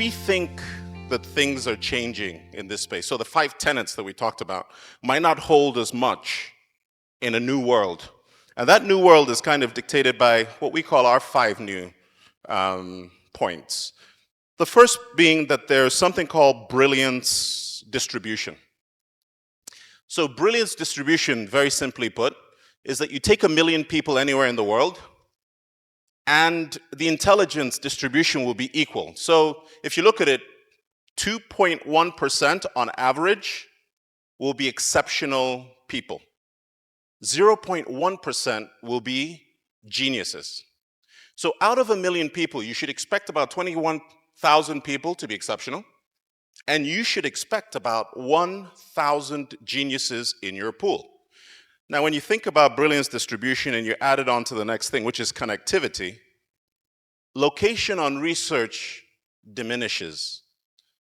we think that things are changing in this space, so the 5 tenets that we talked about might not hold as much in a new world. And that new world is kind of dictated by what we call our 5 new points. The first being that there's something called brilliance distribution. So brilliance distribution, very simply put, is that you take 1 million people anywhere in the world, and the intelligence distribution will be equal. So if you look at it, 2.1% on average will be exceptional people. 0.1% will be geniuses. So out of 1 million people, you should expect about 21,000 people to be exceptional, and you should expect about 1,000 geniuses in your pool. Now, when you think about brilliance distribution and you add it on to the next thing, which is connectivity, location on research diminishes.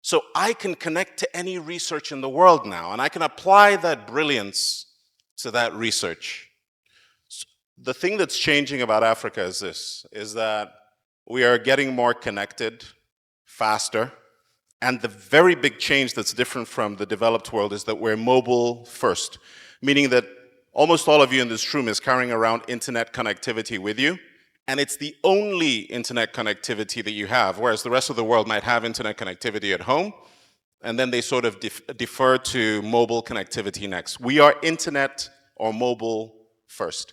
So I can connect to any research in the world now, and I can apply that brilliance to that research. So the thing that's changing about Africa is this, is that we are getting more connected, faster, and the very big change that's different from the developed world is that we're mobile first, meaning that almost all of you in this room is carrying around internet connectivity with you, and it's the only internet connectivity that you have, whereas the rest of the world might have internet connectivity at home, and then they sort of defer to mobile connectivity next. We are internet or mobile first.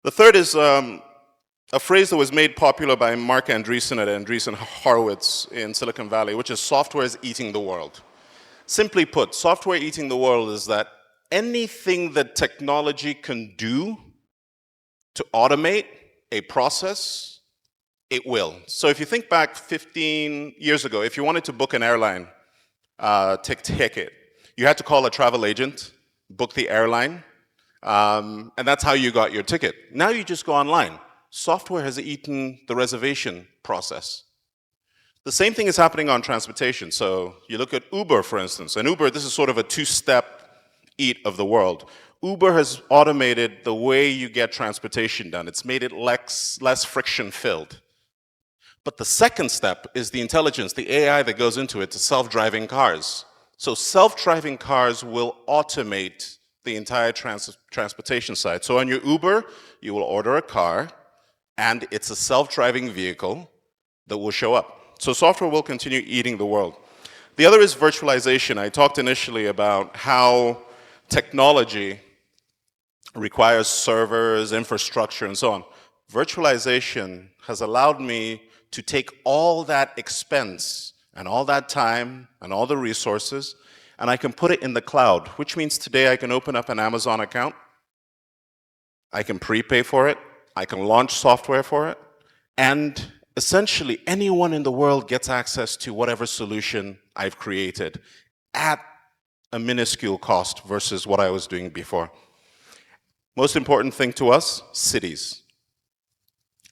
The third is a phrase that was made popular by Mark Andreessen at Andreessen Horowitz in Silicon Valley, which is software is eating the world. Simply put, software eating the world is that anything that technology can do to automate a process, it will. So if you think back 15 years ago, if you wanted to book an airline ticket, you had to call a travel agent, book the airline, and that's how you got your ticket. Now you just go online. Software has eaten the reservation process. The same thing is happening on transportation. So you look at Uber, for instance, and Uber, this is sort of a 2-step eat of the world. Uber has automated the way you get transportation done. It's made it less friction-filled. But the second step is the intelligence, the AI that goes into it, to self-driving cars. So self-driving cars will automate the entire transportation side. So on your Uber, you will order a car, and it's a self-driving vehicle that will show up. So software will continue eating the world. The other is virtualization. I talked initially about how technology requires servers, infrastructure, and so on. Virtualization has allowed me to take all that expense and all that time and all the resources, and I can put it in the cloud, which means today I can open up an Amazon account, I can prepay for it, I can launch software for it, and essentially anyone in the world gets access to whatever solution I've created at a minuscule cost versus what I was doing before. Most important thing to us, cities.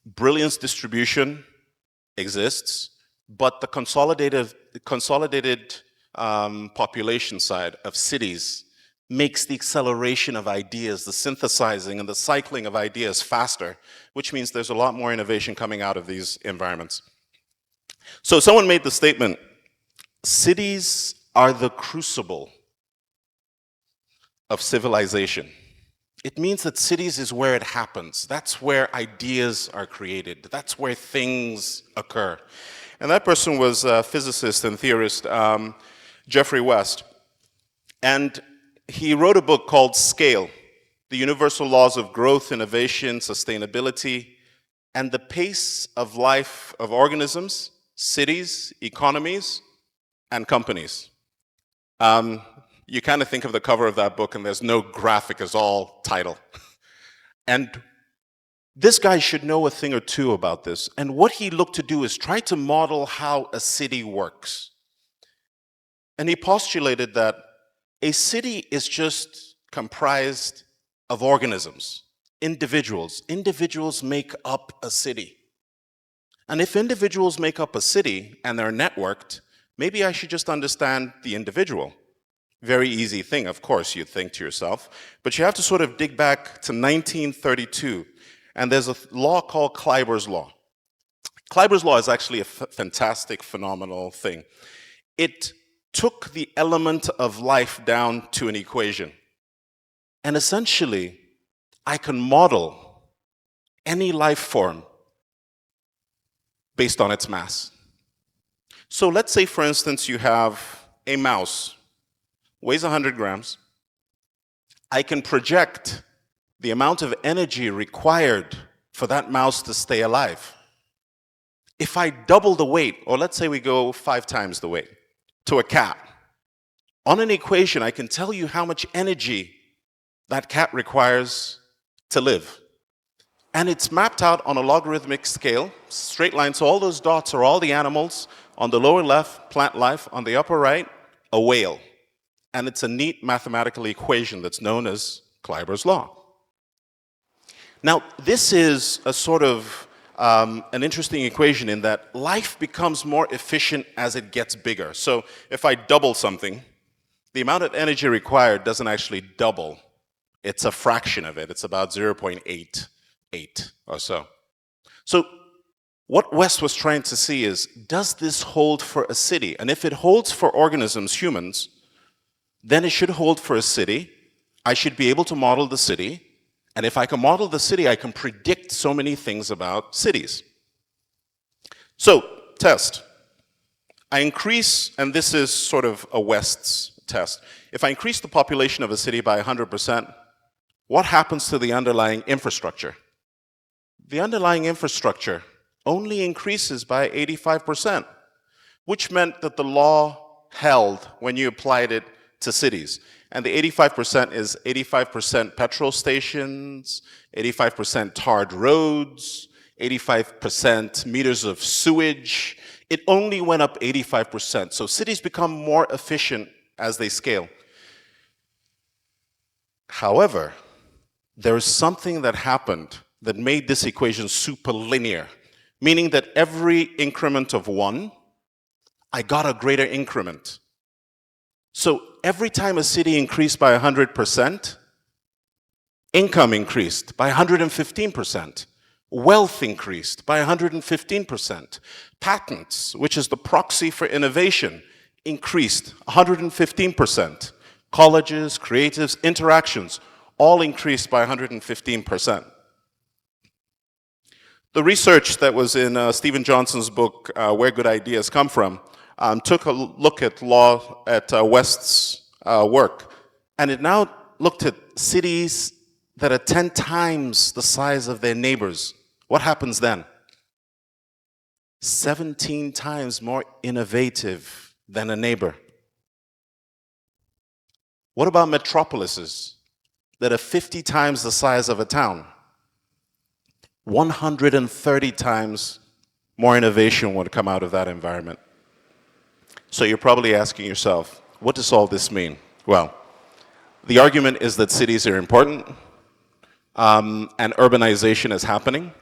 Brilliance distribution exists, but the consolidated population side of cities makes the acceleration of ideas, the synthesizing and the cycling of ideas faster, which means there's a lot more innovation coming out of these environments. So someone made the statement, cities are the crucible of civilization. It means that cities is where it happens. That's where ideas are created. That's where things occur. And that person was a physicist and theorist, Geoffrey West. And he wrote a book called Scale, The Universal Laws of Growth, Innovation, Sustainability, and the Pace of Life of Organisms, Cities, Economies, and Companies. You kind of think of the cover of that book and there's no graphic as all title. And this guy should know a thing or two about this. And what he looked to do is try to model how a city works. And he postulated that a city is just comprised of organisms, individuals. Individuals make up a city. And if individuals make up a city and they're networked, maybe I should just understand the individual. Very easy thing, of course, you'd think to yourself. But you have to sort of dig back to 1932. And there's a law called Kleiber's Law. Kleiber's law is actually a fantastic, phenomenal thing. It took the element of life down to an equation. And essentially, I can model any life form based on its mass. So let's say, for instance, you have a mouse, weighs 100 grams. I can project the amount of energy required for that mouse to stay alive. If I double the weight, or let's say we go 5 times the weight, to a cat, on an equation, I can tell you how much energy that cat requires to live. And it's mapped out on a logarithmic scale, straight line, so all those dots are all the animals. On the lower left, plant life. On the upper right, a whale. And it's a neat mathematical equation that's known as Kleiber's law. Now, this is a sort of an interesting equation in that life becomes more efficient as it gets bigger. So if I double something, the amount of energy required doesn't actually double. It's a fraction of it. It's about 0.88 or so. So what West was trying to see is, does this hold for a city? And if it holds for organisms, humans, then it should hold for a city. I should be able to model the city. And if I can model the city, I can predict so many things about cities. So, test. I increase, and this is sort of a West's test. If I increase the population of a city by 100%, what happens to the underlying infrastructure? The underlying infrastructure only increases by 85%, which meant that the law held when you applied it to cities. And the 85% is 85% petrol stations, 85% tarred roads, 85% meters of sewage. It only went up 85%. So cities become more efficient as they scale. However, there is something that happened that made this equation superlinear, meaning that every increment of 1, I got a greater increment. So every time a city increased by 100%, income increased by 115%. Wealth increased by 115%. Patents, which is the proxy for innovation, increased 115%. Colleges, creatives, interactions, all increased by 115%. The research that was in Stephen Johnson's book, Where Good Ideas Come From, took a look at West's work, and it now looked at cities that are 10 times the size of their neighbors. What happens then? 17 times more innovative than a neighbor. What about metropolises that are 50 times the size of a town? 130 times more innovation would come out of that environment. So you're probably asking yourself, what does all this mean? Well, the argument is that cities are important, and urbanization is happening.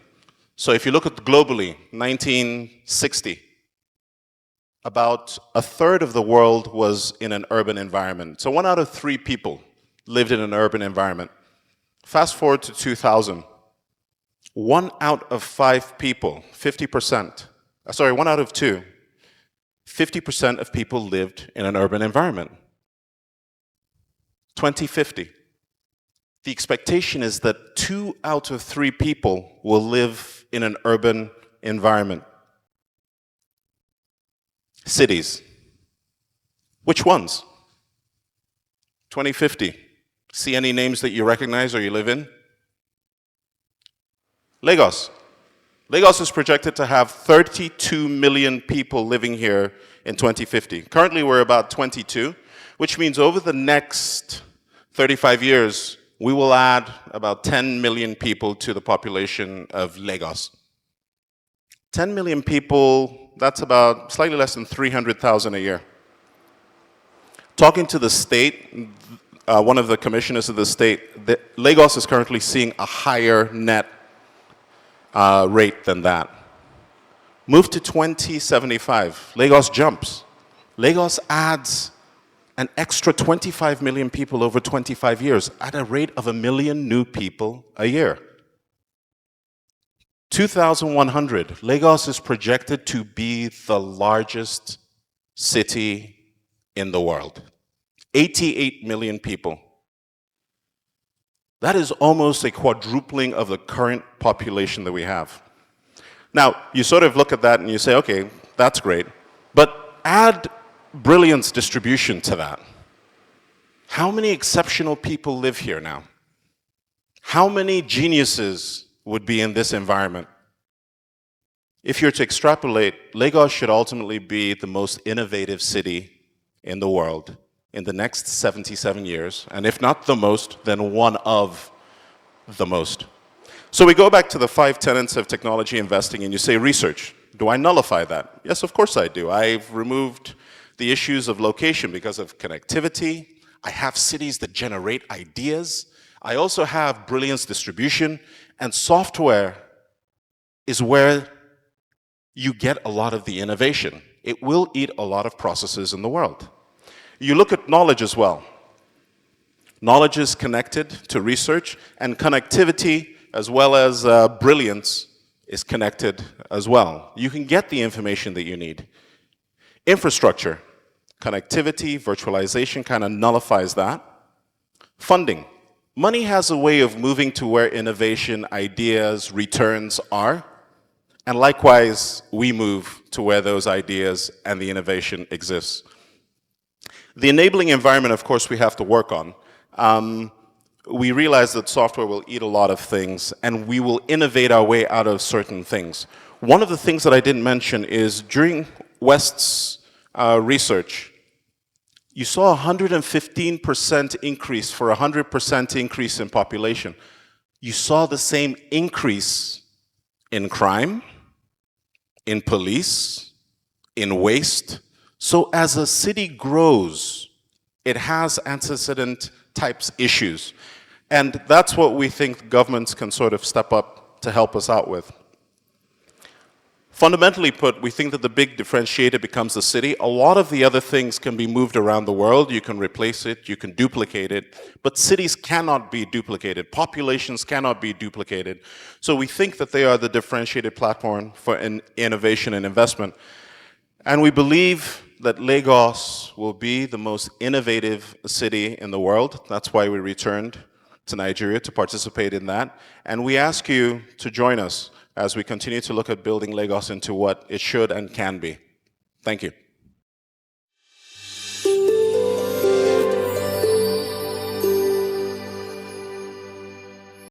So if you look at globally, 1960, about a third of the world was in an urban environment. So 1 out of 3 people lived in an urban environment. Fast forward to 2000, 1 out of 5 people, 50%, 1 out of 2, 50% of people lived in an urban environment. 2050, the expectation is that 2 out of 3 people will live in an urban environment. Cities. Which ones? 2050. See any names that you recognize or you live in? Lagos. Lagos is projected to have 32 million people living here in 2050. Currently, we're about 22, which means over the next 35 years, we will add about 10 million people to the population of Lagos. 10 million people, that's about slightly less than 300,000 a year. Talking to the state, one of the commissioners of the state, Lagos is currently seeing a higher net rate than that. Move to 2075, Lagos jumps. Lagos adds an extra 25 million people over 25 years at a rate of 1 million new people a year. 2100, Lagos is projected to be the largest city in the world. 88 million people. That is almost a quadrupling of the current population that we have. Now, you sort of look at that and you say, okay, that's great, but add brilliance distribution to that. How many exceptional people live here now? How many geniuses would be in this environment? If you're to extrapolate, Lagos should ultimately be the most innovative city in the world in the next 77 years, and if not the most, then one of the most. So we go back to the 5 tenets of technology investing, and you say research. Do I nullify that? Yes, of course I do. I've removed the issues of location because of connectivity. I have cities that generate ideas. I also have brilliance distribution, and software is where you get a lot of the innovation. It will eat a lot of processes in the world. You look at knowledge as well. Knowledge is connected to research, and connectivity as well as brilliance is connected as well. You can get the information that you need. Infrastructure, connectivity, virtualization kind of nullifies that. Funding. Money has a way of moving to where innovation, ideas, returns are. And likewise, we move to where those ideas and the innovation exists. The enabling environment, of course, we have to work on. We realize that software will eat a lot of things, and we will innovate our way out of certain things. One of the things that I didn't mention is during West's research, you saw a 115% increase for a 100% increase in population. You saw the same increase in crime, in police, in waste. So as a city grows, it has antecedent types issues. And that's what we think governments can sort of step up to help us out with. Fundamentally put, we think that the big differentiator becomes the city. A lot of the other things can be moved around the world. You can replace it, you can duplicate it, but cities cannot be duplicated. Populations cannot be duplicated. So we think that they are the differentiated platform for innovation and investment. And we believe that Lagos will be the most innovative city in the world. That's why we returned to Nigeria to participate in that. And we ask you to join us as we continue to look at building Lagos into what it should and can be. Thank you.